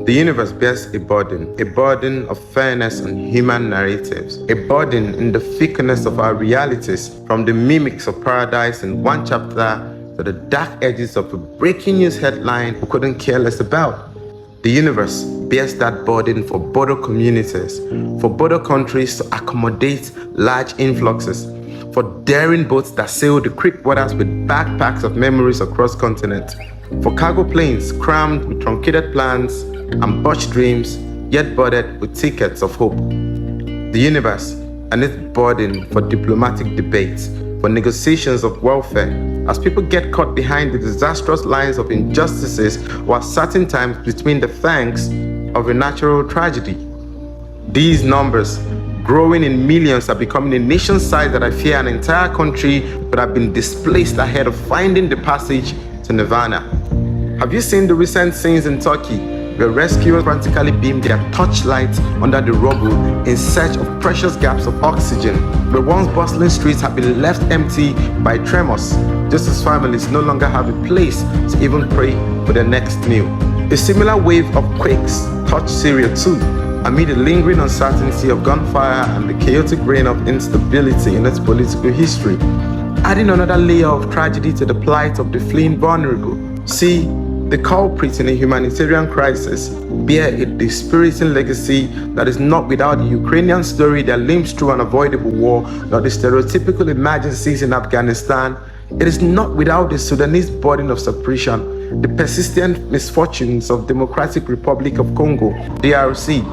The universe bears a burden of fairness and human narratives, a burden in the fickleness of our realities, from the mimics of paradise in one chapter to the dark edges of a breaking news headline we couldn't care less about. The universe bears that burden for border communities, for border countries to accommodate large influxes, for daring boats that sail the creek waters with backpacks of memories across continents, for cargo planes crammed with truncated plans and botched dreams, yet boarded with tickets of hope. The universe and its burden for diplomatic debates, for negotiations of welfare, as people get caught behind the disastrous lines of injustices or at certain times between the fangs of a natural tragedy. These numbers, growing in millions, are becoming a nation size that I fear an entire country would have been displaced ahead of finding the passage to nirvana. Have you seen the recent scenes in Turkey, where rescuers frantically beam their torchlights under the rubble in search of precious gaps of oxygen, where once bustling streets have been left empty by tremors, just as families no longer have a place to even pray for their next meal? A similar wave of quakes touched Syria too, amid the lingering uncertainty of gunfire and the chaotic reign of instability in its political history, adding another layer of tragedy to the plight of the fleeing vulnerable. See, the culprits in a humanitarian crisis bear a dispiriting legacy that is not without the Ukrainian story that limps through an avoidable war, nor the stereotypical emergencies in Afghanistan. It is not without the Sudanese burden of suppression, the persistent misfortunes of Democratic Republic of Congo, DRC,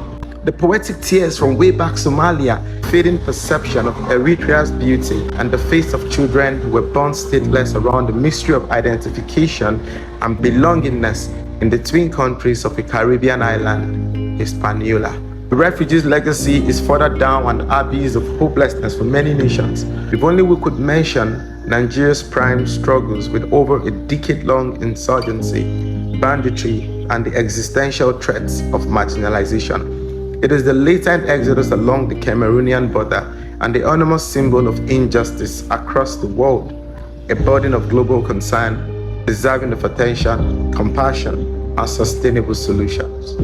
the poetic tears from way back Somalia, fading perception of Eritrea's beauty, and the fates of children who were born stateless around the mystery of identification and belongingness in the twin countries of a Caribbean island, Hispaniola. The refugees' legacy is further down an abyss of hopelessness for many nations. If only we could mention Nigeria's prime struggles with over a decade-long insurgency, banditry, and the existential threats of marginalization. It is the latent exodus along the Cameroonian border and the enormous symbol of injustice across the world, a burden of global concern, deserving of attention, compassion, and sustainable solutions.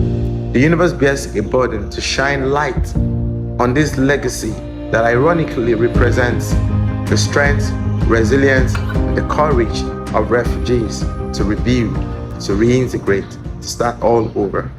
The universe bears a burden to shine light on this legacy that ironically represents the strength, resilience, and the courage of refugees to rebuild, to reintegrate, to start all over.